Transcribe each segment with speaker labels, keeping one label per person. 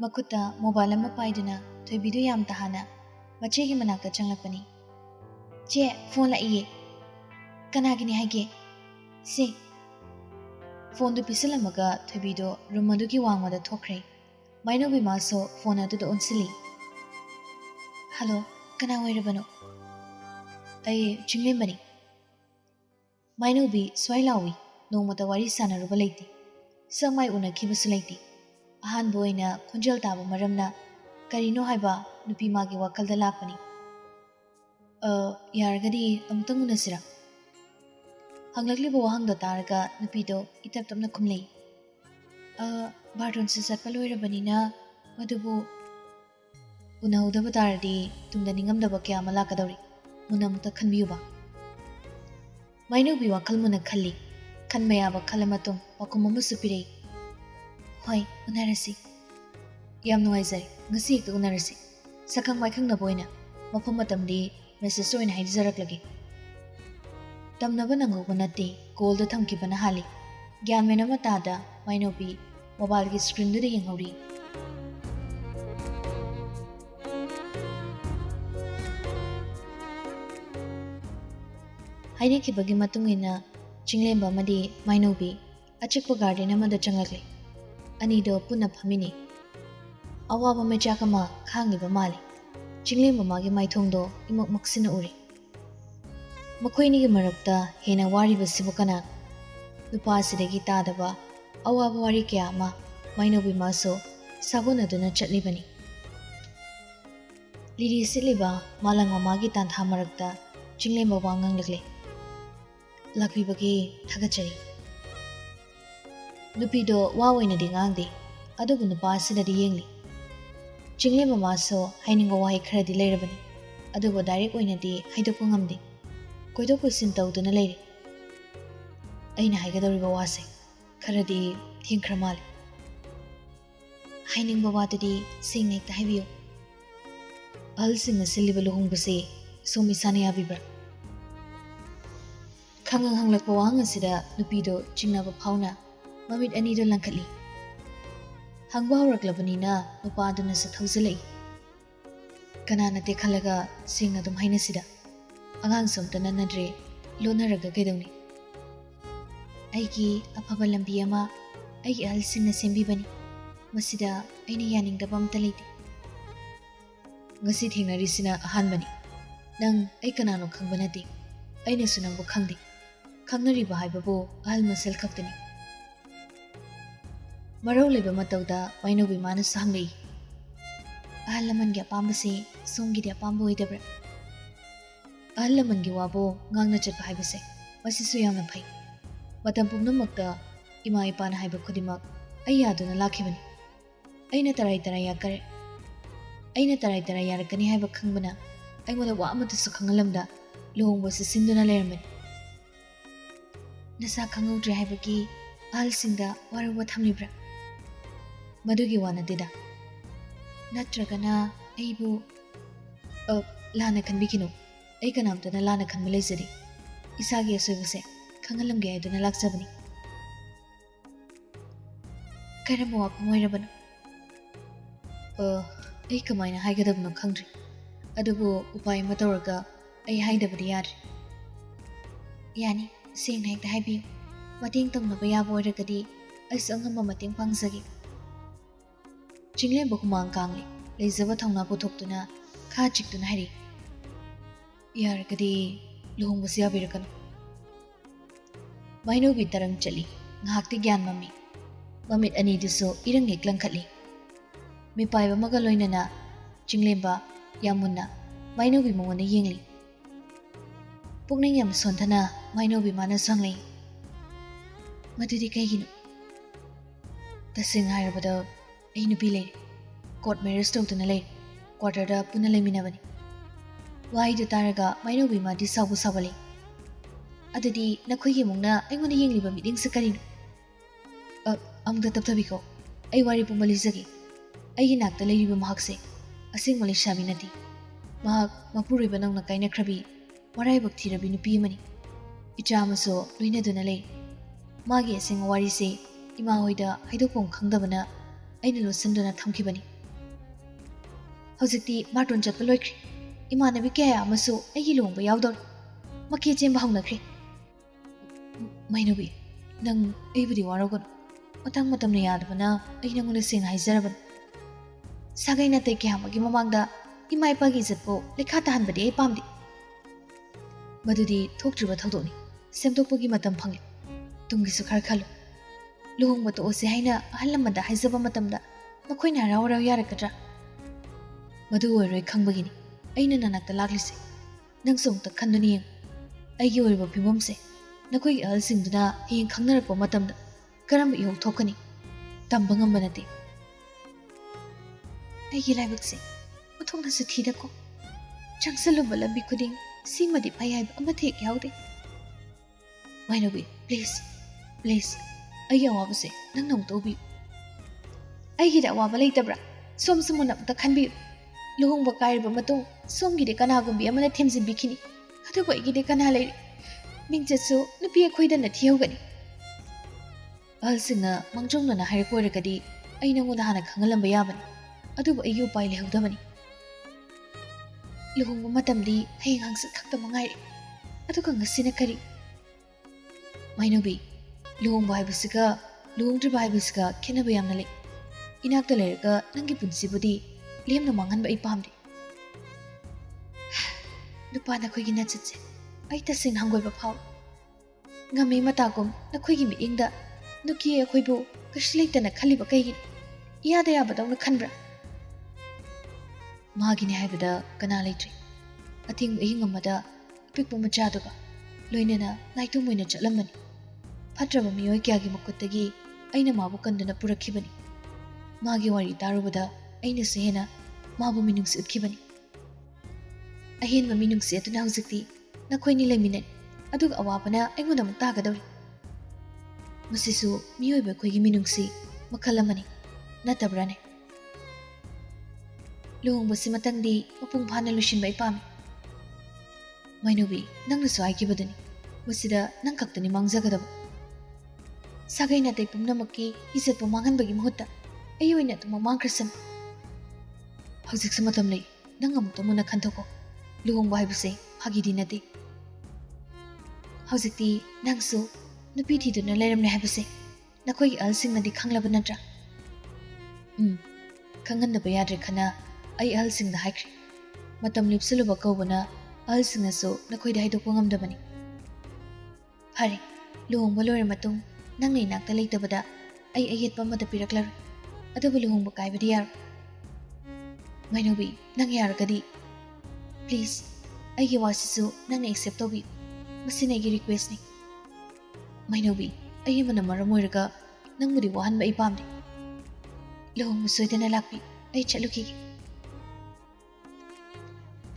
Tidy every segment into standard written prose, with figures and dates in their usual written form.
Speaker 1: Makuta mobile ama paiduna thoibidu yam tahana machegi manakta changlakpani. Che phone la iye. Kanagini haige. Se. Phone du pisilamaga thoibidu rumadugi wangmada thokre. Maino bi maso phone adu onsili. Hello, kana wairabano. Ai chinglemani. Maino bi swailawi no mata wari sanaruba leiti. Samai una kibasu leiti. Ahan boina khonjal taba maramna karino haiba nupi magi wakalda lakpani. Yaragadi amtang unasira. Hanglakli bo wahang da taraga nupido itap tapna kumlei. Barton sa satpaloirabani na madubu unahudaba taradi tungda ningamdaba kaya malakadawri. Munamuta khanbiyuba. Maino bi wakal muna khalli. Khanmayaba khalamatung wakumamu supirei. Hoi, unarasi. Yam nuwaizari, ngasi ekta unarasi. Sakang maikang na boina, mapam matamdi message oina haidizarak-lagi. Tamnaba nangauba nate, call da thamkiba na hali. Gyan mena matada, maino bi mobile ki screen duda yenghauri. Haine ki bagi matungina chinglemba madi maino bi achikpa garden amada changlakli. Anido puna phamini. Awaba mechakama khangiba mali. Chinglemba magi maithongdo imak maksina uri. Makoini gi marakta hena wariba sibukana. Nupa asidagi tadaba awaba wari kya ama maino bi maso sabonaduna chatlibani. Liri siliba malanga magi tantha marakta chinglemba wangang lakle. Lakbibagi thagachari. Nupido wawaina di ngangdi, adubu nupa asidadi yengli. Chinglemba maso hainingo wahi kharadi leirabani, adubu direct oina di haidokpa ngamdi. Koidokpa sintawduna leiri. Aina haigadawriba wase, kharadi thengkhramali. Hainingba wadadi singna ekta haibiyo. Ahalsingna siliba luhongbase somi sana yabibra. Khangang hanglakpa wahang asida nupido chingnaba phawna mamit anido langkhatli. Hangba hawraklabanina nupaduna sa thawzalai. Kanana te khalaga singna dum hainasida. Angang somtana nadre lonaraga kaidawni. Aigi afaba lambi ama aigi ahalsingna sembibani. Masida aina yaningdaba amta leite. Ngasi thengnari-sina ahanbani. Nang ai kanano khangba nate. Ainasu nangbu khangde. Khangnariba haibabu ahal masal khaktani. Marau leba matauda maino bi mana sanglei. Ahal laman gi apambase somgi di apamba oidabra. Ahal laman gi wabo ngangna chatpa haibase masisu yamna phai. Matam pumnamakta ima ipana haiba khudimak ai yaduna lakhibani. Aina tarai yakare. Aina tarai yarakani haiba khangbana aimoda wa amatusu khangalamda luhongba sinduna leirmani. Nasa khangudre haibagi ahal singda warwa thamlibra. Madugi wana dida. Natragana aibu lana khanbikino. Ai kanamtana lana khanba leizari. Isagi asoibase khangalamge aiduna laksabani. Karamba wapam oirabano. Ai kamaina haigadabno khangdri. Adubu upai ama tawraga ai haidabadi yadri. Yani sengna hekta haibiyo. Mating tangnaba yaba oiragadi aisu angamba mating pangzagi. Chinglemba humang kangli leizaba thongna puthoktuna kha chiktuna hari. Yaragadi luhongbasi yabirakano. Maino bi tarang chali ngahakti gyan mami. Mamit aniduso irang eklangkhatli. Mipaiba maga loinana chinglemba yamunna maino bi mongona yengli. Pukning yam sonthana maino bi mana sanglei. Madudi kaigino. Tasing hairabada ai nupi leiri. Court marriage tawduna leiri. Quarterda puna leiminabani. Waidu taraga maino bi ma di sabu sabali. Adudi nakhoigi mongna aingona yengliba meeting sa karino. Amda taptabiko. Ai wari pumalizagi. Ai nakta leiriba mahakse. Asing mali shabi nati. Mahak mapuriba nangna kaina krabi. Warai bakti rabi nupi mani. Icha amaso luina duna leiri. Magi asing wari se ima hoida haidopong khangdabana aina losanduna thamkibani. ꯍꯧꯖꯤꯛꯇꯤ ꯕꯥꯔꯇꯣꯟ ꯆꯠꯄ ꯂꯣꯏꯈ꯭ꯔꯦ ꯏꯃꯥꯟꯅꯕꯤ ꯀꯌꯥ ꯑꯃꯁꯨ ꯑꯩꯒꯤ ꯂꯨꯍꯣꯡꯕ ꯌꯥꯎꯗꯧꯔꯦ ꯃꯀꯦ ꯆꯦꯟꯕ ꯍꯧꯅꯈ꯭ꯔꯦ ꯃꯩꯅꯧꯕꯤ ꯅꯪ ꯑꯩꯕꯨꯗꯤ ꯋꯥꯔꯧꯒꯅꯨ ꯃꯇꯥꯡ ꯃꯇꯝꯅ ꯌꯥꯗꯕꯅ ꯑꯩ ꯅꯪꯉꯣꯟꯗ ꯁꯦꯡꯅ ꯍꯥꯏꯖꯔꯕꯅꯤ ꯁꯥꯒꯩ ꯅꯥꯇꯩ ꯀꯌꯥ ꯑꯃꯒꯤ ꯃꯃꯥꯡꯗ ꯏꯃꯥ ꯏꯄꯥꯒꯤ ꯏꯖꯠꯄꯨ ꯂꯩꯈꯥ ꯇꯥꯍꯟꯕꯗꯤ ꯑꯩ ꯄꯥꯝꯗꯦ ꯃꯗꯨꯗꯤ ꯊꯣꯛꯇ꯭ꯔꯤꯕ ꯊꯧꯗꯣꯛꯅꯤ ꯁꯦꯝꯗꯣꯛꯄꯒꯤ ꯃꯇꯝ ꯐꯪꯂꯦ ꯇꯨꯡꯒꯤꯁꯨ ꯈꯔ ꯈꯜꯂꯨ ꯂꯨꯍꯣꯡꯕ ꯇꯣꯛꯑꯁꯤ ꯍꯥꯏꯅ ꯑꯍꯜ ꯂꯃꯟꯗ ꯍꯥꯏꯖꯕ ꯃꯇꯝꯗ ꯃꯈꯣꯏꯅ ꯍꯔꯥꯎ ꯍꯔꯥꯎ ꯌꯥꯔꯛꯀꯗ꯭ꯔꯥ ꯃꯗꯨ ꯑꯣꯏꯔꯣꯏ ꯈꯪꯕꯒꯤꯅꯤ ꯑꯩꯅ ꯅꯅꯥꯛꯇ ꯂꯥꯛꯂꯤꯁꯦ ꯅꯪꯁꯨ ꯑꯃꯨꯛꯇ ꯈꯟꯗꯨꯅ ꯌꯦꯡꯉꯨ ꯑꯩꯒꯤ ꯑꯣꯏꯔꯤꯕ ꯐꯤꯕꯝꯁꯦ ꯅꯈꯣꯏꯒꯤ ꯑꯍꯜꯁꯤꯡꯗꯨꯅ ꯍꯌꯦꯡ ꯈꯪꯅꯔꯛꯄ ꯃꯇꯝꯗ ꯀꯔꯝꯕ ꯏꯍꯧ ꯊꯣꯛꯀꯅꯤ ꯇꯝꯕ ꯉꯝꯕ ꯅꯠꯇꯦ ꯑꯩꯒꯤ ꯂꯥꯏꯕꯛꯁꯦ ꯃꯊꯣꯡꯅꯁꯨ ꯊꯤꯗꯀꯣ ꯆꯪꯁꯜꯂꯨꯕ ꯂꯝꯕꯤ ꯈꯨꯗꯤꯡ ꯁꯤꯃꯗꯤ ꯐꯩ ꯍꯥꯏꯕ ꯑꯃꯠꯇ ꯍꯦꯛ ꯌꯥꯎꯗꯦ ꯃꯩꯅꯧꯕꯤ ꯄ꯭ꯂꯤꯖ ꯄ꯭ꯂꯤꯖ ꯑꯩꯒꯤ ꯑꯋꯥꯕꯁꯦ ꯅꯪꯅ ꯑꯃꯨꯛꯇ ꯎꯕꯤꯌꯨ ꯑꯩꯒꯤꯗ ꯑꯋꯥꯕ ꯂꯩꯇꯕ꯭ꯔꯥ ꯁꯣꯝꯁꯨ ꯃꯨꯟꯅ ꯑꯃꯨꯛꯇ ꯈꯟꯕꯤꯌꯨ ꯂꯨꯍꯣꯡꯕ ꯀꯥꯏꯔꯕ ꯃꯇꯨꯡ ꯁꯣꯝꯒꯤꯗꯤ ꯀꯅꯥꯒꯨꯝꯕꯤ ꯑꯃꯅ ꯊꯦꯝꯖꯤꯟꯕꯤꯈꯤꯅꯤ ꯑꯗꯨꯕꯨ ꯑꯩꯒꯤꯗꯤ ꯀꯅꯥ ꯂꯩꯔꯤ ꯃꯤꯡꯆꯠꯁꯨ ꯅꯨꯄꯤ ꯑꯩꯈꯣꯏꯗꯅ ꯊꯤꯍꯧꯒꯅꯤ ꯑꯍꯜꯁꯤꯡꯅ ꯃꯥꯡꯖꯧꯅꯅ ꯍꯥꯏꯔꯛꯄ ꯑꯣꯏꯔꯒꯗꯤ ꯑꯩ ꯅꯉꯣꯟꯗ ꯍꯥꯟꯅ ꯈꯪꯍꯜꯂꯝꯕ ꯌꯥꯕꯅꯤ ꯑꯗꯨꯕꯨ ꯑꯩꯒꯤ ꯎꯄꯥꯏ ꯂꯩꯍꯧꯗꯕꯅꯤ ꯂꯨꯍꯣꯡꯕ ꯃꯇꯝꯗꯤ ꯍꯌꯦꯡ ꯍꯪꯆꯤꯠ ꯈꯛꯇ ꯃꯉꯥꯏꯔꯦ ꯑꯗꯨꯒ ꯉꯁꯤꯅ ꯀꯔꯤ ꯃꯩꯅꯧꯕꯤ ꯂꯨꯍꯣꯡꯕ ꯍꯥꯏꯕꯁꯤꯒ ꯂꯨꯍꯣꯡꯗ꯭ꯔꯤꯕ ꯍꯥꯏꯕꯁꯤꯒ ꯈꯦꯠꯅꯕ ꯌꯥꯝꯅ ꯂꯩ ꯏꯅꯥꯛꯇ ꯂꯩꯔꯒ ꯅꯪꯒꯤ ꯄꯨꯟꯁꯤꯕꯨꯗꯤ ꯂꯦꯝꯅ ꯃꯥꯡꯍꯟꯕ ꯑꯩ ꯄꯥꯝꯗꯦ ꯅꯨꯄꯥ ꯅꯈꯣꯏꯒꯤ ꯅꯆꯠꯁꯦ ꯑꯩ ꯇꯁꯦꯡꯅ ꯍꯪꯒꯣꯏꯕ ꯐꯥꯎꯏ ꯉꯝꯃꯤ ꯃꯇꯥꯒꯨꯝ ꯅꯈꯣꯏꯒꯤ ꯃꯤꯠꯌꯦꯡꯗ ꯅꯨꯄꯤ ꯑꯩꯈꯣꯏꯕꯨ ꯀꯩꯁꯨ ꯂꯩꯇꯅ ꯈꯜꯂꯤꯕ ꯀꯩꯒꯤꯅꯤ ꯏꯌꯥꯗ ꯌꯥꯕꯗꯧꯅ ꯈꯟꯕ꯭ꯔꯥ ꯃꯥꯒꯤꯅꯤ ꯍꯥꯏꯕꯗ ꯀꯅꯥ ꯂꯩꯇ꯭ꯔꯤ ꯑꯊꯦꯡꯕ ꯑꯍꯤꯡ ꯑꯃꯗ ꯑꯄꯤꯛꯄ ꯃꯆꯥꯗꯨꯒ ꯂꯣꯏꯅꯅ ꯅꯥꯏꯇꯣꯝ ꯑꯣꯏꯅ ꯆꯠꯂꯝꯕꯅꯤ ꯐꯠꯇ꯭ꯔꯕ ꯃꯤꯑꯣꯏ ꯀꯌꯥꯒꯤ ꯃꯈꯨꯠꯇꯒꯤ ꯑꯩꯅ ꯃꯥꯕꯨ ꯀꯟꯗꯨꯅ ꯄꯨꯔꯛꯈꯤꯕꯅꯤ ꯃꯥꯒꯤ ꯋꯥꯔꯤ ꯇꯥꯔꯨꯕꯗ ꯑꯩꯅꯁꯨ ꯍꯦꯟꯅ ꯃꯥꯕꯨ ꯃꯤꯅꯨꯡꯁꯤ ꯎꯠꯈꯤꯕꯅꯤ ꯑꯍꯦꯟꯕ ꯃꯤꯅꯨꯡꯁꯤ ꯑꯗꯨꯅ ꯍꯧꯖꯤꯛꯇꯤ ꯅꯈꯣꯏꯅꯤ ꯂꯩꯃꯤꯟꯅꯩ ꯑꯗꯨꯒ ꯑꯋꯥꯕꯅ ꯑꯩꯉꯣꯟꯗ ꯑꯃꯨꯛ ꯇꯥꯒꯗꯧꯔꯤ ꯃꯁꯤꯁꯨ ꯃꯤꯑꯣꯏꯕ ꯑꯩꯈꯣꯏꯒꯤ ꯃꯤꯅꯨꯡꯁꯤ ꯃꯈꯜ ꯑꯃꯅꯤ ꯅꯠꯇꯕ꯭ꯔꯥꯅꯦ ꯂꯨꯍꯣꯡꯕꯁꯤꯃꯇꯪꯗꯤ ꯃꯄꯨꯡ ꯐꯥꯅ ꯂꯣꯏꯁꯤꯟꯕ ꯑꯩ ꯄꯥꯝꯃꯤ ꯃꯩꯅꯧꯕꯤ ꯅꯪꯅꯁꯨ ꯍꯥꯏꯈꯤꯕꯗꯨꯅꯤ ꯃꯁꯤꯗ ꯅꯪ ꯈꯛꯇꯅꯤ ꯃꯥꯡꯖꯒꯗꯕ ꯁꯥꯒꯩ ꯅꯥꯇꯩ ꯄꯨꯝꯅꯃꯛꯀꯤ ꯏꯖꯠꯄꯨ ꯃꯥꯡꯍꯟꯕꯒꯤ ꯃꯍꯨꯠꯇ ꯑꯩ ꯑꯣꯏꯅ ꯑꯗꯨꯃꯛ ꯃꯥꯡꯈ꯭ꯔꯁꯅꯨ ꯍꯧꯖꯤꯛꯁꯨ ꯃꯇꯝ ꯂꯩ ꯅꯪ ꯑꯃꯨꯛꯇ ꯃꯨꯟꯅ ꯈꯟꯊꯣꯛꯀꯣ ꯂꯨꯍꯣꯡꯕ ꯍꯥꯏꯕꯁꯦ ꯐꯥꯒꯤꯗꯤ ꯅꯠꯇꯦ ꯍꯧꯖꯤꯛꯇꯤ ꯅꯪꯁꯨ ꯅꯨꯄꯤ ꯊꯤꯗꯨꯅ ꯂꯩꯔꯝꯂꯦ ꯍꯥꯏꯕꯁꯦ ꯅꯈꯣꯏꯒꯤ ꯑꯍꯜꯁꯤꯡꯅꯗꯤ ꯈꯪꯂꯕ ꯅꯠꯇ꯭ꯔꯥ ꯈꯪꯍꯟꯗꯕ ꯌꯥꯗ꯭ꯔꯦ ꯈꯟꯅ ꯑꯩ ꯑꯍꯜꯁꯤꯡꯗ ꯍꯥꯏꯈ꯭ꯔꯦ ꯃꯇꯝ ꯂꯦꯞꯁꯤꯜꯂꯨꯕ ꯀꯧꯕꯅ ꯑꯍꯜꯁꯤꯡꯅꯁꯨ ꯅꯈꯣꯏꯗ ꯍꯥꯏꯗꯣꯛꯄ ꯉꯝꯗꯕꯅꯤ ꯐꯔꯦ ꯂꯨꯍꯣꯡꯕ ꯂꯣꯏꯔ ꯃꯇꯨꯡ ꯅꯪꯅ ꯏꯅꯥꯛꯇ ꯂꯩꯇꯕꯗ ꯑꯩ ꯑꯌꯦꯠꯄ ꯑꯃꯗ ꯄꯤꯔꯛꯂꯔꯣꯏ ꯑꯗꯨꯕꯨ ꯂꯨꯍꯣꯡꯕ ꯀꯥꯏꯕꯗꯤ ꯌꯥꯔꯣꯏ ꯃꯩꯅꯧꯕꯤ ꯅꯪ ꯌꯥꯔꯒꯗꯤ ꯄ꯭ꯂꯤꯖ ꯑꯩꯒꯤ ꯋꯥꯁꯤꯁꯨ ꯅꯪꯅ ꯑꯦꯛꯁꯦꯞ ꯇꯧꯕꯤꯌꯨ ꯃꯁꯤꯅ ꯑꯩꯒꯤ ꯔꯤꯀ꯭ꯋꯦꯁꯅꯤ ꯃꯩꯅꯧꯕꯤ ꯑꯩ ꯑꯃꯅ ꯃꯔꯝ ꯑꯣꯏꯔꯒ ꯅꯪꯕꯨꯗꯤ ꯋꯥꯍꯟꯕ ꯑꯩ ꯄꯥꯝꯗꯦ ꯂꯨꯍꯣꯡꯕ ꯁꯣꯏꯗꯅ ꯂꯥꯛꯄꯤ ꯑꯩ ꯆꯠꯂꯨꯈꯤꯒꯦ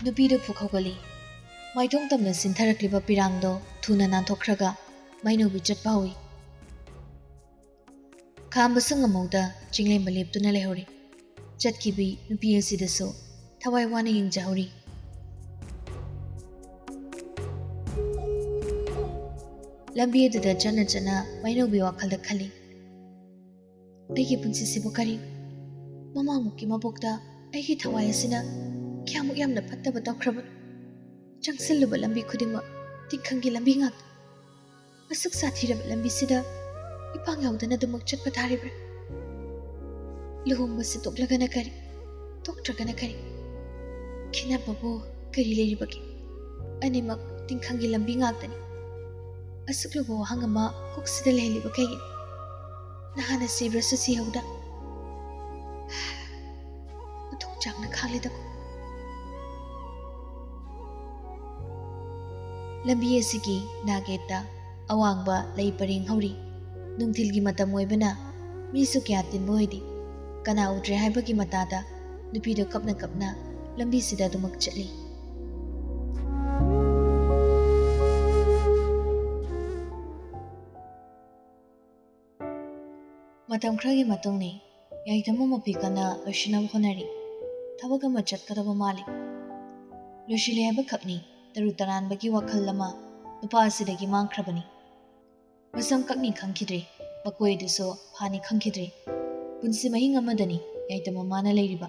Speaker 1: ꯅꯨꯄꯤꯗꯨ ꯄꯨꯛ ꯍꯧꯒꯠꯂꯤ ꯃꯥꯏꯊꯣꯡ ꯇꯝꯅ ꯁꯤꯟꯊꯔꯛꯂꯤꯕ ꯄꯤꯔꯥꯡꯗꯣ ꯊꯨꯅ ꯅꯥꯟꯊꯣꯛꯈ꯭ꯔꯒ ꯃꯩꯅꯧꯕꯤ ꯆꯠꯄ ꯍꯧꯏ ꯈꯥꯝꯕꯁꯨ ꯉꯝꯍꯧꯗ ꯆꯤꯡꯂꯦꯝꯕ ꯂꯦꯞꯇꯨꯅ ꯂꯩꯍꯧꯔꯤ ꯆꯠꯈꯤꯕꯤ ꯅꯨꯄꯤ ꯑꯁꯤꯗꯁꯨ ꯊꯋꯥꯏ ꯋꯥꯅ ꯌꯦꯡꯖꯍꯧꯔꯤ ꯂꯝꯕꯤ ꯑꯗꯨꯗ ꯆꯠꯅ ꯆꯠꯅ ꯃꯩꯅꯧꯕꯤ ꯋꯥꯈꯜꯗ ꯈꯜꯂꯤ ꯑꯩꯒꯤ ꯄꯨꯟꯁꯤꯁꯤꯕꯨ ꯀꯔꯤ ꯃꯃꯥꯡꯃꯨꯛꯀꯤ ꯃꯕꯣꯛꯇ ꯑꯩꯒꯤ ꯊꯋꯥꯏ ꯑꯁꯤꯅ ꯀꯌꯥꯃꯨꯛ ꯌꯥꯝꯅ ꯐꯠꯇꯕ ꯇꯧꯈ꯭ꯔꯕꯅꯣ ꯆꯪꯁꯤꯜꯂꯨꯕ ꯂꯝꯕꯤ ꯈꯨꯗꯤꯡꯃꯛ ꯇꯤꯡꯈꯪꯒꯤ ꯂꯝꯕꯤ ꯉꯥꯛꯇ ꯑꯁꯨꯛ ꯁꯥꯊꯤꯔꯕ ꯂꯝꯕꯤꯁꯤꯗ ꯏꯄꯥꯡ ꯌꯥꯎꯗꯅ ꯑꯗꯨꯃꯛ ꯆꯠꯄ ꯇꯥꯔꯤꯕ꯭ꯔꯥ ꯂꯨꯍꯣꯡꯕꯁꯤ ꯇꯣꯛꯂꯒꯅ ꯀꯔꯤ ꯇꯣꯛꯇ꯭ꯔꯒꯅ ꯀꯔꯤ ꯈꯦꯠꯅꯕꯕꯨ ꯀꯔꯤ ꯂꯩꯔꯤꯕꯒꯦ ꯑꯅꯤꯃꯛ ꯇꯤꯡꯈꯪꯒꯤ ꯂꯝꯕꯤ ꯉꯥꯛꯇꯅꯤ ꯑꯁꯨꯛ ꯂꯨꯕ ꯋꯥꯍꯪ ꯑꯃ ꯀꯣꯛꯁꯤꯗ ꯂꯩꯍꯜꯂꯤꯕ ꯀꯩꯒꯤꯅꯤ ꯅꯍꯥꯟꯅ ꯁꯤꯕ꯭ꯔꯁꯨ ꯁꯤꯍꯧꯗ ꯃꯊꯣꯡ ꯆꯥꯛꯅ ꯈꯥꯡꯂꯤꯗꯀꯣ ꯂꯝꯕꯤ ꯑꯁꯤꯒꯤ ꯅꯥꯒꯦꯠꯇ ꯑꯋꯥꯡꯕ ꯂꯩ ꯄꯔꯦꯡ ꯍꯧꯔꯤ ꯅꯨꯡꯊꯤꯜꯒꯤ ꯃꯇꯝ ꯑꯣꯏꯕꯅ ꯃꯤꯁꯨ ꯀꯌꯥ ꯇꯤꯟꯕ ꯑꯣꯏꯗꯦ ꯀꯅꯥ ꯎꯗ꯭ꯔꯦ ꯍꯥꯏꯕꯒꯤ ꯃꯇꯥꯗ ꯅꯨꯄꯤꯗꯣ ꯀꯞꯅ ꯀꯞꯅ ꯂꯝꯕꯤꯁꯤꯗ ꯑꯗꯨꯃꯛ ꯆꯠꯂꯤ ꯃꯇꯝ ꯈꯔꯒꯤ ꯃꯇꯨꯡꯅꯤ ꯌꯥꯏꯇꯝꯕ ꯃꯄꯤ ꯀꯟꯅ ꯂꯣꯏꯁꯤꯟꯅꯕ ꯍꯣꯠꯅꯔꯤ ꯊꯕꯛ ꯑꯃ ꯆꯠꯀꯗꯕ ꯃꯥꯜꯂꯤ ꯂꯣꯏꯁꯤꯜꯂꯦ ꯍꯥꯏꯕꯈꯛꯅꯤ ꯇꯔꯨ ꯇꯔꯥꯟꯕꯒꯤ ꯋꯥꯈꯜ ꯑꯃ ꯅꯨꯄꯥ ꯑꯁꯤꯗꯒꯤ ꯃꯥꯡꯈ꯭ꯔꯕꯅꯤ ꯃꯁꯝ ꯀꯛꯅꯤ ꯈꯪꯈꯤꯗ꯭ꯔꯦ ꯃꯀꯣꯏ ꯑꯗꯨꯁꯨ ꯐꯥꯅꯤ ꯈꯪꯈꯤꯗ꯭ꯔꯦ ꯄꯨꯟꯁꯤ ꯃꯍꯤꯡ ꯑꯃꯗꯅꯤ ꯌꯥꯏꯇꯝꯕ ꯃꯥꯅ ꯂꯩꯔꯤꯕ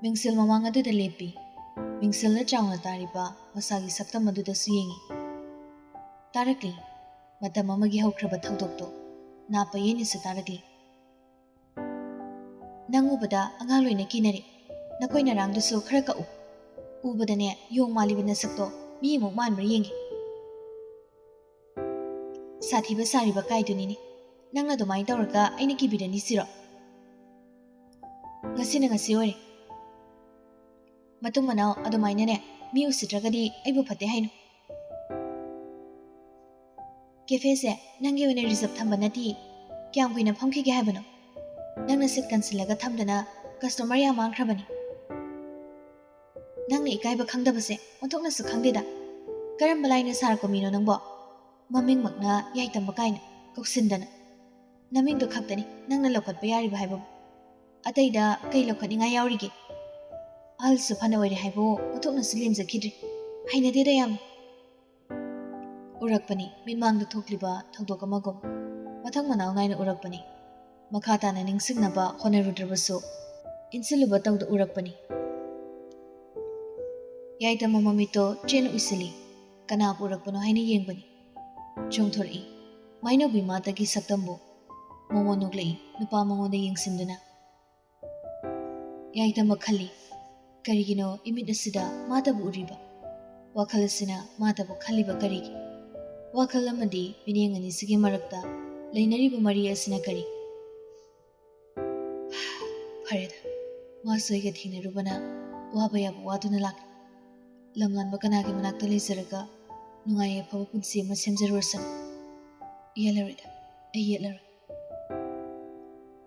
Speaker 1: Mingsil mamang aduda lepi. Mingsil na chawna tariba masagi saktam aduda su yengi. Tarakli, matam amagi haukraba thawdokto. Napa yeni su tarakli. Nang ubada angaloi na kinari. Nakoi na rang dusu khara ka u. Ubada ne yong mali bana sakto mi mo man mar yengi. Sathiba sariba kaiduni ni. Nangna domai tawraga aina kibidani siro. Ngasina ngasi ore. Matung manao adumaina ne mi usitragadi aibu phate hainu. Cafe se nangi wene reserve thamba nati kyam kuina phamki ge habano. Nangna sit kansilaga thamdana customer ya mangkhrabani. Nangna ikaiba khangdaba se onthokna su khangdeda. Karam balaina sarko mino nangbo. Maming makna yai tamba kaina koksindana. Naming do khaktani nangna lokhat ba yari ba haibo. Ataida kai lokhani nga yaurige. Al su phana wari haibo onthokna su limza khidri. Haina deda yam. Urakpani minmangda thokliba thawdok amagom. Mathang manaw ngaina urakpani. Makhata na ningsingnaba honarudrabaso. Insiluba tawda urakpani. Yaita mamamito chen usili. Kanap urakpano haina yengbani. Chongthori. Maino bimata ki saktambo. Momonoglai nupa mangoda yengsinduna. Yaita makhali. Karigino imit asida matabu uriba. Wakalasina matabu khaliba karigi. Wakalamadi binengani sige marakta. Lainariba Maria asina kari. Farida. Masoiga thina rubana. Wabayabu waduna lak. Lamlanba kanagi manakta lezaraga. Nungaye paba punsi ma semjarwarsan. Yelarida. Yelar.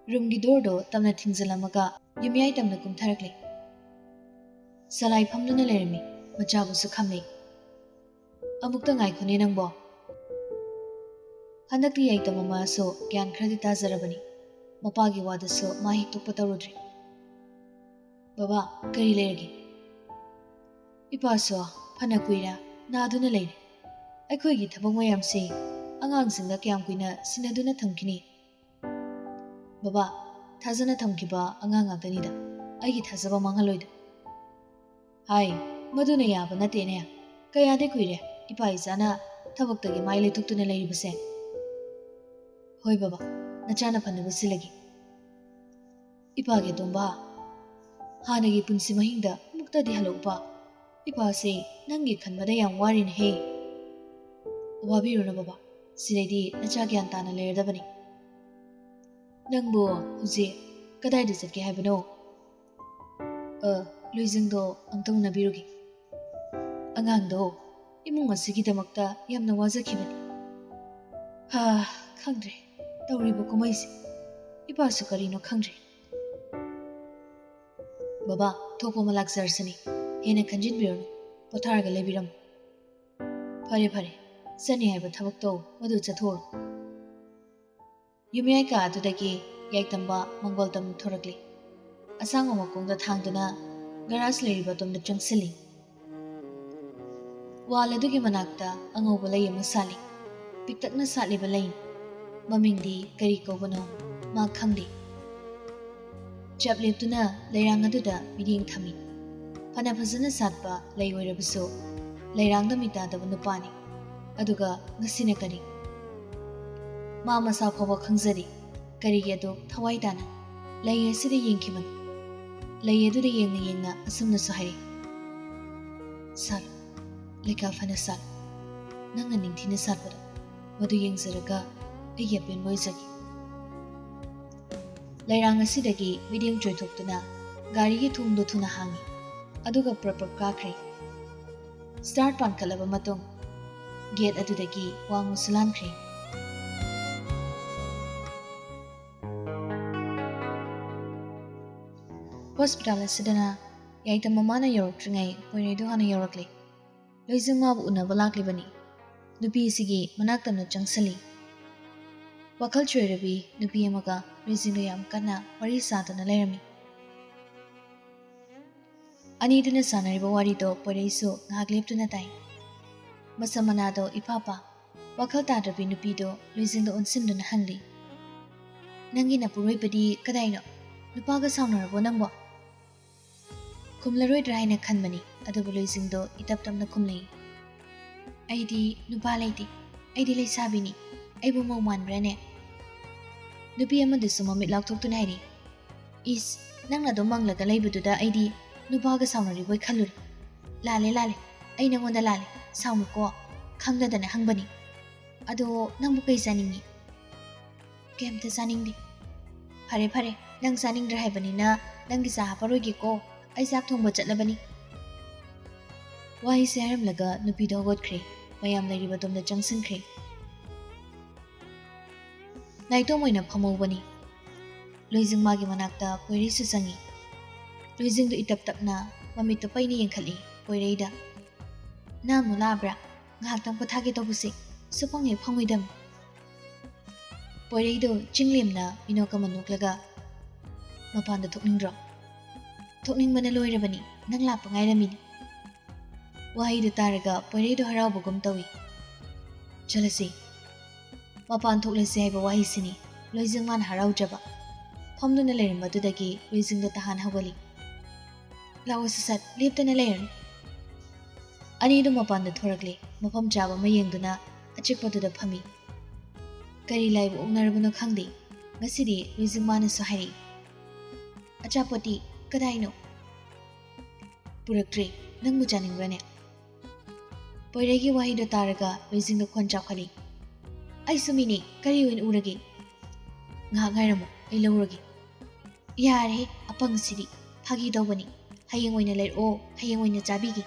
Speaker 1: Rumgi dordo tamna thingzalamaga yumyai tamna kumtharakli. Salai phamduna lerami machabu su khamlei. Amukta ngai khone nangbo. Handakti yai tamama so gyan khradi tazarabani. Mapagi wada so mahi tokpa tawrudri. Baba kari leragi. Ipa so phana kuira naduna leire. Aikhoigi thabak mayam se angangsingda kyam kuina sinaduna thamkini. Baba thazana thamkiba angang ngaktanida. Aigi thazaba manghaloida. Hai, maduna yaba natene. Kayade kuire ipa izana thabaktagi maile tuktuna leiribase. Hoi baba, nachana phanaba silagi. Ipa ge tomba. Hanagi punsi mahingda mukta di halopa. Ipa se nangi khanbada yam warin he. Wabiruna baba, siredi nacha gyan tana leirdabani. Nangbo huzi kadai da satke haibano. Luizingdo amtong nabirugi. Angangdo imung asigidamakta yamna wazakibani. Ha, khangdre. Tawriba kumaisi. Ipasu karino khangdre. Baba, thokpa malak zarsani. Hena khanjin birono. Potharaga lebiram. Phare phare. Sani haiba thabakto madu chathor. Yumyai ka adudagi yaitamba mangoltam thorakli. Asang amakongda thangduna garas leiriba tomda changsili. Wal adugi manakta angoba lay masali. Piktakna satliba lain. Mamingdi kari kobano ma khangdi. Chap leptuna layrang aduda miding thami. Phana phazana satpa lay oirabaso layrangda mitadaba nupani. Aduga ngasina kari. Ma masa phawa khangzari. Karigi adu thawai dana. Lay asida yengkiban. Lay aduda yengna asumna sahari. Sal. Leka fana sal. Nangna ningthina satpada. Madu yengzaraga ayapin moizagi. Layrang asidagi miding joythoktuna garigi thumdo thuna hangi. Aduga prapap kakri. Start pankalaba matung. Gate adudagi wangu sulankri. Hospital asidana yaita mamana yorokringai poiredo hana yorokli. Loizing mabu unaba laklibani. Nupi sigi manaktamna changsali. Wakal choirabi nupi amaga loizingdo yam kana wari satana lerami. Aniduna sanariba warido poireiso ngagleptuna tai. Masamanado ipapa wakal tadrabi nupido loizingdo onsinduna hangli. Nangi na puroibadi kadaino nupaga saunarabo nangbo. ꯈꯨꯝꯂꯔꯣꯏꯗ꯭ꯔꯥ ꯍꯥꯏꯅ ꯈꯟꯕꯅꯤ ꯑꯗꯨꯕꯨ ꯂꯣꯏꯖꯤꯡꯗꯣ ꯏꯇꯞ ꯇꯞꯅ ꯈꯨꯝꯂꯛꯏ ꯑꯩꯗꯤ ꯅꯨꯄꯥ ꯂꯩꯇꯦ ꯑꯩꯗꯤ ꯂꯩꯁꯥꯕꯤꯅꯤ ꯑꯩꯕꯨ ꯃꯧ ꯃꯥꯟꯕ꯭ꯔꯥꯅꯦ ꯅꯨꯄꯤ ꯑꯃꯗꯨꯁꯨ ꯃꯃꯤꯠ ꯂꯥꯎꯊꯣꯛꯇꯨꯅ ꯍꯥꯏꯔꯤ ꯏꯁ ꯅꯪꯅ ꯑꯗꯨꯝ ꯃꯪꯂꯒ ꯂꯩꯕꯗꯨꯗ ꯑꯩꯗꯤ ꯅꯨꯄꯥꯒ ꯁꯥꯎꯅꯔꯤꯕꯣꯏ ꯈꯜꯂꯨꯔꯦ ꯂꯥꯜꯂꯦ ꯑꯩ ꯅꯪꯉꯣꯟꯗ ꯂꯥꯜꯂꯦ ꯁꯥꯎꯅꯨꯀꯣ ꯈꯪꯗꯗꯅ ꯍꯪꯕꯅꯤ ꯑꯗꯣ ꯅꯪꯕꯨ ꯀꯩ ꯆꯥꯅꯤꯡꯉꯤ ꯀꯩꯝꯇ ꯆꯥꯅꯤꯡꯗꯦ ꯐꯔꯦ ꯅꯪ ꯆꯥꯅꯤꯡꯗ꯭ꯔꯦ ꯍꯥꯏꯕꯅꯤꯅ ꯅꯪꯒꯤ ꯆꯥ ꯍꯥꯞꯄꯔꯣꯏꯒꯦꯀꯣ ꯑꯩ ꯆꯥꯛ ꯊꯣꯡꯕ ꯆꯠꯂꯕꯅꯤ ꯋꯥꯍꯩꯁꯦ ꯍꯥꯏꯔꯝꯂꯒ ꯅꯨꯄꯤꯗꯣ ꯍꯧꯒꯠꯈ꯭ꯔꯦ ꯃꯌꯥꯝ ꯂꯩꯔꯤꯕ ꯇꯣꯝꯗ ꯆꯪꯁꯤꯟꯈ꯭ꯔꯦ ꯅꯥꯏꯇꯣꯝ ꯑꯣꯏꯅ ꯐꯝꯍꯧꯕꯅꯤ ꯂꯣꯏꯖꯤꯡ ꯃꯥꯒꯤ ꯃꯅꯥꯛꯇ ꯄꯣꯏꯔꯩꯁꯨ ꯆꯪꯉꯤ ꯂꯣꯏꯖꯤꯡꯗꯨ ꯏꯇꯞ ꯇꯞꯅ ꯃꯃꯤꯠꯇꯨ ꯄꯩꯅ ꯌꯦꯡꯈꯠꯂꯤ ꯄꯣꯏꯔꯩꯗ ꯅꯪ ꯑꯃꯨꯛ ꯂꯥꯛꯑꯕ꯭ꯔꯥ ꯉꯥꯏꯍꯥꯛꯇꯪ ꯄꯣꯊꯥꯒꯦ ꯇꯧꯕꯁꯦ ꯁꯨꯐꯪ ꯍꯦꯛ ꯐꯪꯉꯣꯏꯗꯝꯅꯤ ꯄꯣꯏꯔꯩꯗꯣ ꯆꯤꯡꯂꯦꯝꯅ ꯃꯤꯅꯣꯛ ꯑꯃ ꯅꯣꯛꯂꯒ ꯃꯄꯥꯟꯗ ꯊꯣꯛꯅꯤꯡꯗ꯭ꯔꯣ ꯊꯣꯛꯅꯤꯡꯕꯅ ꯂꯣꯏꯔꯕꯅꯤ ꯅꯪ ꯂꯥꯛꯄ ꯉꯥꯏꯔꯝꯃꯤꯅꯤ ꯋꯥꯍꯩꯗꯨ ꯇꯥꯔꯒ ꯄꯣꯏꯔꯩꯗꯣ ꯍꯔꯥꯎꯕꯒꯨꯝ ꯇꯧꯏ ꯆꯠꯂꯁꯤ ꯃꯄꯥꯟ ꯊꯣꯛꯂꯁꯤ ꯍꯥꯏꯕ ꯋꯥꯍꯩꯁꯤꯅꯤ ꯂꯣꯏꯖꯤꯡ ꯃꯥꯅ ꯍꯔꯥꯎꯖꯕ ꯐꯝꯗꯨꯅ ꯂꯩꯔꯝꯕꯗꯨꯗꯒꯤ ꯂꯣꯏꯖꯤꯡꯗꯣ ꯇꯍꯥꯟ ꯍꯧꯒꯠꯂꯤ ꯂꯥꯛꯑꯣ ꯁꯠ ꯂꯦꯞꯇꯅ ꯂꯩꯔꯅꯤ ꯑꯅꯤꯗꯨ ꯃꯄꯥꯟꯗ ꯊꯣꯔꯛꯂꯦ ꯃꯐꯝ ꯆꯥꯕ ꯑꯃ ꯌꯦꯡꯗꯨꯅ ꯑꯆꯤꯛꯄꯗꯨꯗ ꯐꯝꯃꯤ ꯀꯔꯤ ꯂꯥꯏꯕ ꯑꯣꯛꯅꯔꯕꯅꯣ ꯈꯪꯗꯦ ꯉꯁꯤꯗꯤ ꯂꯣꯏꯖꯤꯡ ꯃꯥꯅꯁꯨ ꯍꯥꯏꯔꯛꯏ ꯑꯆꯥꯄꯣꯠꯇꯤ ꯀꯗꯥꯏꯅꯣ ꯄꯨꯔꯛꯇ꯭ꯔꯦ ꯅꯪꯕꯨ ꯆꯥꯅꯤꯡꯕ꯭ꯔꯅꯦ ꯄꯣꯏꯔꯩꯒꯤ ꯋꯥꯍꯩꯗꯣ ꯇꯥꯔꯒ ꯂꯣꯏꯖꯤꯡꯗꯣ ꯈꯣꯟ ꯆꯥꯎꯈꯠꯂꯤ ꯑꯩꯁꯨ ꯃꯤꯅꯦ ꯀꯔꯤ ꯑꯣꯏꯅ ꯎꯔꯒꯦ ꯉꯥꯏꯍꯥꯛ ꯉꯥꯏꯔꯝꯃꯨ ꯑꯩ ꯂꯧꯔꯒꯦ ꯌꯥꯔꯦ ꯑꯄꯪꯁꯤꯗꯤ ꯐꯥꯒꯤ ꯇꯧꯕꯅꯤ ꯍꯌꯦꯡ ꯑꯣꯏꯅ ꯂꯩꯔꯛꯑꯣ ꯍꯌꯦꯡ ꯑꯣꯏꯅ ꯆꯥꯕꯤꯒꯦ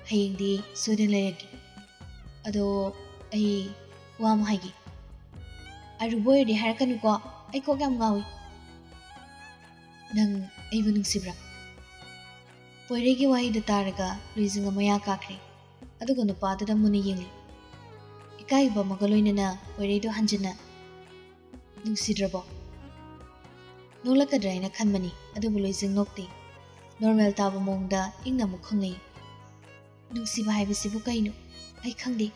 Speaker 1: ꯍꯌꯦꯡꯗꯤ ꯁꯣꯏꯗꯅ ꯂꯩꯔꯛꯀꯦ ꯑꯗꯣ ꯑꯩ ꯋꯥ ꯑꯃ ꯍꯥꯏꯒꯦ ꯑꯔꯨꯕ ꯑꯣꯏꯔꯗꯤ ꯍꯥꯏꯔꯛꯀꯅꯨꯀꯣ ꯑꯩ ꯀꯣꯛ ꯌꯥꯝ ꯉꯥꯎꯏ ꯅꯪ ꯑꯩꯕꯨ ꯅꯨꯡꯁꯤꯕ꯭ꯔꯥ ꯄꯣꯏꯔꯩꯒꯤ ꯋꯥꯍꯩꯗꯨ ꯇꯥꯔꯒ ꯂꯣꯏꯖꯤꯡ ꯃꯌꯥ ꯀꯥꯈ꯭ꯔꯦ ꯑꯗꯨꯒ ꯅꯨꯄꯥꯗꯨꯗ ꯃꯨꯟꯅ ꯌꯦꯡꯂꯤ ꯏꯀꯥꯏꯕ ꯑꯃꯒ ꯂꯣꯏꯅꯅ ꯄꯣꯏꯔꯩꯗꯣ ꯍꯟꯖꯤꯟꯅ ꯅꯨꯡꯁꯤꯗ꯭ꯔꯕꯣ ꯅꯣꯛꯂꯛꯀꯗ꯭ꯔꯥ ꯍꯥꯏꯅ ꯈꯟꯕꯅꯤ ꯑꯗꯨꯕꯨ ꯂꯣꯏꯖꯤꯡ ꯅꯣꯛꯇꯦ ꯅꯣꯔꯃꯦꯜ ꯇꯥꯕ ꯃꯑꯣꯡꯗ ꯏꯪꯅ ꯑꯃꯨꯛ ꯈꯨꯝꯂꯛꯏ ꯅꯨꯡꯁꯤꯕ ꯍꯥꯏꯕꯁꯤꯕꯨ ꯀꯩꯅꯣ ꯑꯩ ꯈꯪꯗꯦ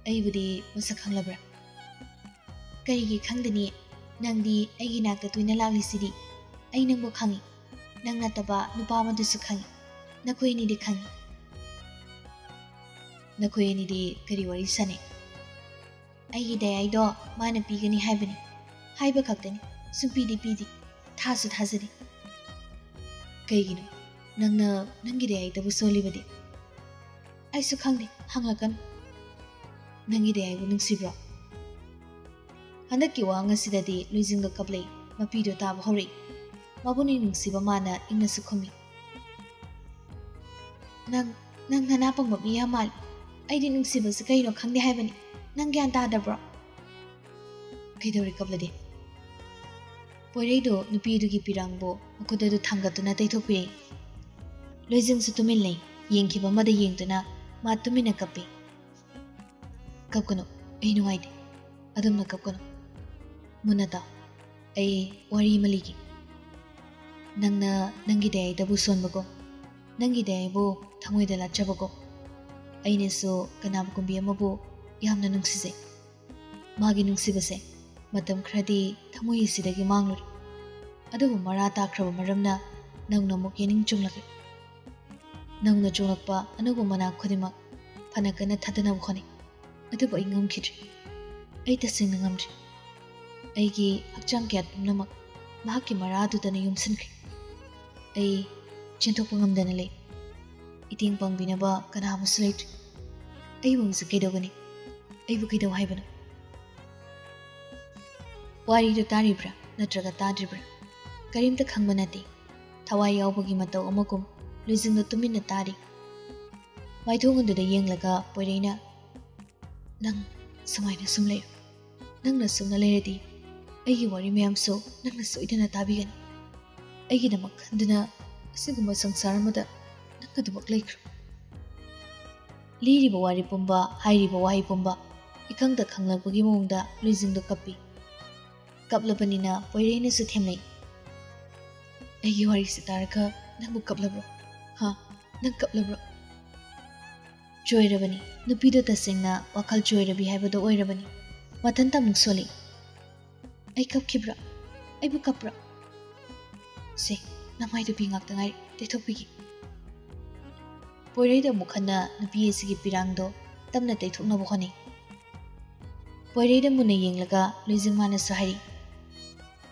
Speaker 1: ꯑꯩꯕꯨꯗꯤ ꯃꯁꯛ ꯈꯪꯂꯕ꯭ꯔꯥ ꯀꯔꯤꯒꯤ ꯈꯪꯗꯅꯤ ꯅꯪꯗꯤ ꯑꯩꯒꯤ ꯅꯥꯛꯇ ꯇꯣꯏꯅ ꯂꯥꯛꯂꯤꯁꯤꯗꯤ ꯑꯩ ꯅꯪꯕꯨ ꯈꯪꯉꯤ ꯅꯪ ꯅꯠꯇꯕ ꯅꯨꯄꯥ ꯑꯃꯗꯨꯁꯨ ꯈꯪꯉꯤ ꯅꯈꯣꯏ ꯑꯅꯤꯗꯤ ꯈꯪꯉꯤ ꯅꯈꯣꯏ ꯑꯅꯤꯗꯤ ꯀꯔꯤ ꯋꯥꯔꯤ ꯁꯥꯟꯅꯩ ꯑꯩꯒꯤ ꯗꯌꯥꯏꯗꯣ ꯃꯥꯅ ꯄꯤꯒꯅꯤ ꯍꯥꯏꯕꯅꯤ ꯍꯥꯏꯕ ꯈꯛꯇꯅꯤ ꯁꯨꯡꯄꯤꯗꯤ ꯄꯤꯗꯦ ꯊꯥꯁꯨ ꯊꯥꯖꯗꯦ ꯀꯩꯒꯤꯅꯣ ꯅꯪꯅ ꯅꯪꯒꯤ ꯗꯌꯥꯏꯗꯕꯨ ꯁꯣꯜꯂꯤꯕꯗꯤ ꯑꯩꯁꯨ ꯈꯪꯗꯦ ꯍꯪꯂꯛꯀꯅꯨ ꯅꯪꯒꯤ ꯗꯌꯥꯏꯕꯨ ꯅꯨꯡꯁꯤꯕ꯭ꯔꯣ ꯍꯟꯗꯛꯀꯤ ꯋꯥꯍꯪ ꯑꯁꯤꯗꯗꯤ ꯂꯣꯏꯖꯤꯡꯗꯣ ꯀꯞꯂꯛꯏ ꯃꯄꯤꯗꯣ ꯇꯥꯕ ꯍꯧꯔꯛꯏ ꯃꯕꯨꯅꯤ ꯅꯨꯡꯁꯤꯕ ꯃꯥꯅ ꯏꯪꯅꯁꯨ ꯈꯨꯝꯃꯤ ꯅꯪ ꯅꯅꯥ ꯄꯪꯕ ꯃꯤ ꯌꯥꯝ ꯃꯥꯜꯂꯤ ꯑꯩꯗꯤ ꯅꯨꯡꯁꯤꯕꯁꯤ ꯀꯩꯅꯣ ꯈꯪꯗꯦ ꯍꯥꯏꯕꯅꯤ ꯅꯪ ꯒ꯭ꯌꯥꯟ ꯇꯥꯗꯕ꯭ꯔꯣ ꯀꯩꯗꯧꯔꯤ ꯀꯞꯂꯗꯤ ꯄꯣꯏꯔꯩꯗꯣ ꯅꯨꯄꯤꯗꯨꯒꯤ ꯄꯤꯔꯥꯡꯕꯨ ꯃꯈꯨꯠ ꯑꯗꯨ ꯊꯥꯡꯒꯠꯇꯨꯅ ꯇꯩꯊꯣꯛꯄꯤꯔꯛꯏ ꯂꯣꯏꯖꯤꯡꯁꯨ ꯇꯨꯃꯤꯟ ꯂꯩ ꯌꯦꯡꯈꯤꯕ ꯑꯃꯗ ꯌꯦꯡꯗꯨꯅ ꯃꯥ ꯇꯨꯃꯤꯟꯅ ꯀꯞꯄꯤ ꯀꯞꯀꯅꯨ ꯑꯩ ꯅꯨꯡꯉꯥꯏꯇꯦ ꯑꯗꯨꯝꯅ ꯀꯞꯀꯅꯨ ꯃꯨꯟꯅ ꯇꯥꯎ ꯑꯩ ꯋꯥꯔꯤ ꯑꯃ ꯂꯤꯒꯦ ꯅꯪꯅ ꯅꯪꯒꯤ ꯗꯌꯥꯏꯗꯕꯨ ꯁꯣꯟꯕꯀꯣ ꯅꯪꯒꯤ ꯗꯌꯥꯏꯕꯨ ꯊꯃꯣꯏꯗ ꯂꯥꯠꯆꯕꯀꯣ ꯑꯩꯅꯁꯨ ꯀꯅꯥꯕꯒꯨꯝꯕꯤ ꯑꯃꯕꯨ ꯌꯥꯝꯅ ꯅꯨꯡꯁꯤꯖꯩ ꯃꯥꯒꯤ ꯅꯨꯡꯁꯤꯕꯁꯦ ꯃꯇꯝ ꯈꯔꯗꯤ ꯊꯃꯣꯏ ꯑꯁꯤꯗꯒꯤ ꯃꯥꯡꯂꯨꯔꯦ ꯑꯗꯨꯕꯨ ꯃꯔꯥ ꯇꯥꯈ꯭ꯔꯕ ꯃꯔꯝꯅ ꯅꯧꯅ ꯑꯃꯨꯛ ꯌꯦꯅꯤꯡ ꯆꯨꯡꯂꯛꯂꯦ ꯅꯧꯅ ꯆꯣꯡꯂꯛꯄ ꯑꯅꯧꯕ ꯃꯅꯥ ꯈꯨꯗꯤꯡꯃꯛ ꯐꯅ ꯀꯟꯅ ꯊꯥꯗꯅꯕ ꯍꯣꯠꯅꯩ ꯑꯗꯨꯕꯨ ꯑꯩ ꯉꯝꯈꯤꯗ꯭ꯔꯦ ꯑꯩ ꯇꯁꯦꯡꯅ ꯉꯝꯗ꯭ꯔꯦ ꯑꯩꯒꯤ ꯍꯛꯆꯥꯡ ꯀꯌꯥꯠ ꯄꯨꯝꯅꯃꯛ ꯃꯍꯥꯛꯀꯤ ꯃꯔꯥꯗꯨꯗꯅ ꯌꯨꯝꯁꯤꯟꯈ꯭ꯔꯦ ꯑꯩ ꯆꯦꯟꯊꯣꯛꯄ ꯉꯝꯗꯅ ꯂꯩ ꯏꯇꯦꯡ ꯄꯥꯡꯕꯤꯅꯕ ꯀꯅꯥ ꯑꯃꯁꯨ ꯂꯩꯇ꯭ꯔꯦ ꯑꯩꯕꯨ ꯍꯧꯖꯤꯛ ꯀꯩꯗꯧꯒꯅꯤ ꯑꯩꯕꯨ ꯀꯩꯗꯧ ꯍꯥꯏꯕꯅꯣ ꯋꯥꯔꯤꯗꯨ ꯇꯥꯔꯤꯕ꯭ꯔꯥ ꯅꯠꯇ꯭ꯔꯒ ꯇꯥꯗ꯭ꯔꯤꯕ꯭ꯔꯥ ꯀꯔꯤꯝꯇ ꯈꯪꯕ ꯅꯠꯇꯦ ꯊꯋꯥꯏ ꯌꯥꯎꯕꯒꯤ ꯃꯇꯧ ꯑꯃꯒꯨꯝ ꯂꯣꯏꯖꯤꯡꯗꯣ ꯇꯨꯃꯤꯟꯅ ꯇꯥꯔꯤ ꯃꯥꯏꯊꯣꯡ ꯑꯗꯨꯗ ꯌꯦꯡꯂꯒ ꯄꯣꯏꯔꯩꯅ ꯅꯪ ꯁꯨꯃꯥꯏꯅ ꯁꯨꯝ ꯂꯩꯌꯨ ꯅꯪꯅ ꯁꯨꯝꯅ ꯂꯩꯔꯗꯤ ꯑꯩꯒꯤ ꯋꯥꯔꯤ ꯃꯌꯥꯝꯁꯨ ꯅꯪꯅ ꯁꯣꯏꯗꯅ ꯇꯥꯕꯤꯒꯅꯤ ꯑꯩꯒꯤꯗꯃꯛ ꯈꯟꯗꯨꯅ ꯑꯁꯤꯒꯨꯝꯕ ꯁꯪꯁꯥꯔ ꯑꯃꯗ ꯅꯪ ꯑꯗꯨꯃꯛ ꯂꯩꯈ꯭ꯔꯣ ꯂꯤꯔꯤꯕ ꯋꯥꯔꯤ ꯄꯨꯝꯕ ꯍꯥꯏꯔꯤꯕ ꯋꯥꯍꯩ ꯄꯨꯝꯕ ꯏꯈꯪꯗ ꯈꯪꯂꯛꯄꯒꯤ ꯃꯑꯣꯡꯗ ꯂꯣꯏꯖꯤꯡꯗꯣ ꯀꯞꯄꯤ ꯀꯞꯂꯕꯅꯤꯅ ꯄꯣꯏꯔꯩꯅꯁꯨ ꯊꯦꯝꯅꯩ ꯑꯩꯒꯤ ꯋꯥꯔꯤꯁꯤ ꯇꯥꯔꯒ ꯅꯪꯕꯨ ꯀꯞꯂꯕ꯭ꯔꯣ ꯅꯪ ꯀꯞꯂꯕ꯭ꯔꯣ ꯆꯣꯏꯔꯕꯅꯤ ꯅꯨꯄꯤꯗꯣ ꯇꯁꯦꯡꯅ ꯋꯥꯈꯜ ꯆꯣꯏꯔꯕꯤ ꯍꯥꯏꯕꯗꯣ ꯑꯣꯏꯔꯕꯅꯤ ꯃꯊꯟꯇ ꯑꯃꯨꯛ ꯁꯣꯜꯂꯤ ꯑꯩ ꯀꯞꯈꯤꯕ꯭ꯔꯥ ꯑꯩꯕꯨ ꯀꯞꯄ꯭ꯔꯥ ꯁꯦ ꯅꯃꯥꯏꯗꯨ ꯉꯥꯛꯇ ꯉꯥꯏꯔꯤ ꯇꯩꯊꯣꯛꯄꯤꯒꯦ ꯄꯣꯏꯔꯩꯗ ꯑꯃꯨꯛ ꯍꯟꯅ ꯅꯨꯄꯤ ꯑꯁꯤꯒꯤ ꯄꯤꯔꯥꯡꯗꯣ ꯇꯞꯅ ꯇꯩꯊꯣꯛꯅꯕ ꯍꯣꯠꯅꯩ ꯄꯣꯏꯔꯩꯗ ꯃꯨꯟꯅ ꯌꯦꯡꯂꯒ ꯂꯣꯏꯖꯤꯡ ꯃꯥꯅꯁꯨ ꯍꯥꯏꯔꯤ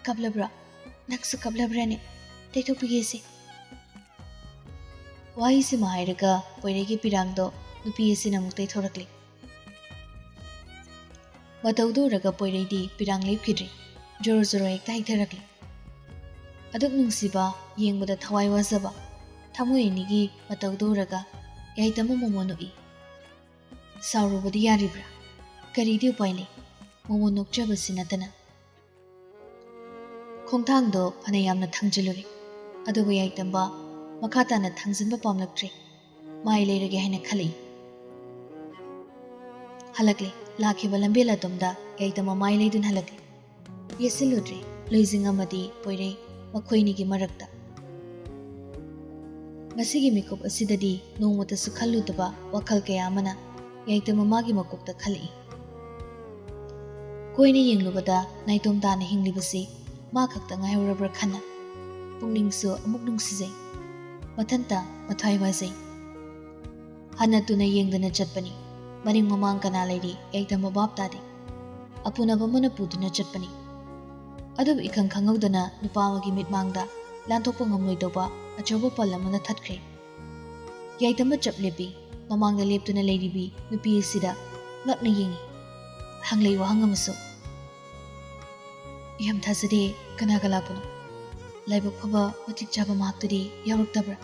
Speaker 1: ꯀꯞꯂꯕ꯭ꯔꯥ ꯅꯪꯁꯨ ꯀꯞꯂꯕ꯭ꯔꯥꯅꯦ ꯇꯩꯊꯣꯛꯄꯤꯒꯦꯁꯦ ꯋꯥꯍꯩꯁꯤꯃ ꯍꯥꯏꯔꯒ ꯄꯣꯏꯔꯩꯒꯤ ꯄꯤꯔꯥꯡꯗꯣ ꯅꯨꯄꯤ ꯑꯁꯤꯅ ꯑꯃꯨꯛ ꯇꯩꯊꯣꯔꯛꯂꯤ ꯃꯇꯧꯗꯨ ꯎꯔꯒ ꯄꯣꯏꯔꯩꯗꯤ ꯄꯤꯔꯥꯡ ꯂꯦꯞꯈꯤꯗ꯭ꯔꯤ ꯖꯣꯔꯣ ꯖꯣꯔꯣ ꯍꯦꯛꯇ ꯍꯩꯊꯔꯛꯂꯤ ꯑꯗꯨꯛ ꯅꯨꯡꯁꯤꯕ ꯌꯦꯡꯕꯗ ꯊꯋꯥꯏ ꯋꯥꯖꯕ ꯊꯃꯣꯏ ꯑꯅꯤꯒꯤ ꯃꯇꯧꯗꯨ ꯎꯔꯒ ꯌꯥꯏꯇꯝꯕ ꯃꯣꯃꯣ ꯅꯣꯛꯏ ꯁꯥꯎꯔꯨꯕꯗꯤ ꯌꯥꯔꯤꯕ꯭ꯔꯥ ꯀꯔꯤꯗꯤ ꯎꯄꯥꯏ ꯂꯩ ꯃꯣꯃꯣ ꯅꯣꯛꯆꯕꯁꯤ ꯅꯠꯇꯅ ꯈꯣꯡꯊꯥꯡꯗꯣ ꯐꯅ ꯌꯥꯝꯅ ꯊꯥꯡꯖꯤꯜꯂꯨꯔꯦ ꯑꯗꯨꯕꯨ ꯌꯥꯏꯇꯝꯕ ꯃꯈꯥ ꯇꯥꯅ ꯊꯥꯡꯖꯤꯟꯕ ꯄꯥꯝꯂꯛꯇ꯭ꯔꯦ ꯃꯥꯏ ꯂꯩꯔꯒꯦ ꯍꯥꯏꯅ ꯈꯜꯂꯛꯏ ꯍꯜꯂꯛꯂꯦ ꯂꯥꯛꯈꯤꯕ ꯂꯝꯕꯦꯜ ꯑꯗꯣꯝꯗ ꯌꯥꯏꯇꯝꯕ ꯃꯥꯏ ꯂꯩꯗꯨꯅ ꯍꯜꯂꯛꯂꯦ ꯌꯦꯠꯁꯤꯜꯂꯨꯗ꯭ꯔꯦ ꯂꯣꯏꯖꯤꯡ ꯑꯃꯗꯤ ꯄꯣꯏꯔꯩ ꯃꯈꯣꯏꯅꯤꯒꯤ ꯃꯔꯛꯇ ꯃꯁꯤꯒꯤ ꯃꯤꯀꯨꯞ ꯑꯁꯤꯗꯗꯤ ꯅꯣꯡꯃꯇꯁꯨ ꯈꯜꯂꯨꯗꯕ ꯋꯥꯈꯜ ꯀꯌꯥ ꯑꯃꯅ ꯌꯥꯏꯇꯝꯕ ꯃꯥꯒꯤ ꯃꯀꯣꯛꯇ ꯈꯜꯂꯛꯏ ꯀꯣꯏꯅ ꯌꯦꯡꯂꯨꯕꯗ ꯅꯥꯏꯇꯣꯝ ꯇꯥꯅ ꯍꯤꯡꯂꯤꯕꯁꯤ ꯃꯥ ꯈꯛꯇ ꯉꯥꯏꯍꯧꯔꯕ꯭ꯔꯥ ꯈꯟꯅ ꯄꯨꯛꯅꯤꯡꯁꯨ ꯑꯃꯨꯛ ꯅꯨꯡꯁꯤꯖꯩ ꯃꯊꯟꯇ ꯃꯊ꯭ꯋꯥꯏ ꯋꯥꯖꯩ ꯍꯟꯅ ꯇꯨꯅ ꯌꯦꯡꯗꯅ ꯆꯠꯄꯅꯤ ꯃꯅꯤꯡ ꯃꯃꯥꯡ ꯀꯅꯥ ꯂꯩꯔꯤ ꯌꯥꯏꯇꯝꯕ ꯚꯥꯞ ꯇꯥꯗꯦ ꯑꯄꯨꯅꯕ ꯑꯃꯅ ꯄꯨꯗꯨꯅ ꯆꯠꯄꯅꯤ ꯑꯗꯨꯕꯨ ꯏꯈꯪ ꯈꯪꯍꯧꯗꯅ ꯅꯨꯄꯥ ꯑꯃꯒꯤ ꯃꯤꯠꯃꯥꯡꯗ ꯂꯥꯟꯊꯣꯛꯄ ꯉꯝꯂꯣꯏꯗꯧꯕ ꯑꯆꯧꯕ ꯄꯜ ꯑꯃꯅ ꯊꯠꯈ꯭ꯔꯦ ꯌꯥꯏꯇꯝꯕ ꯆꯞ ꯂꯦꯞꯄꯤ ꯃꯃꯥꯡꯗ ꯂꯦꯞꯇꯨꯅ ꯂꯩꯔꯤꯕꯤ ꯅꯨꯄꯤ ꯑꯁꯤꯗ ꯉꯛꯅ ꯌꯦꯡꯉꯤ ꯍꯪꯂꯩ ꯋꯥꯍꯪ ꯑꯃꯁꯨ ꯌꯥꯝ ꯊꯥꯖꯗꯦ ꯀꯅꯥꯒ ꯂꯥꯛꯄꯅꯣ ꯂꯥꯏꯕꯛ ꯐꯕ ꯃꯇꯤꯛ ꯆꯥꯕ ꯃꯍꯥꯛꯇꯨꯗꯤ ꯌꯥꯎꯔꯛꯇꯕ꯭ꯔꯥ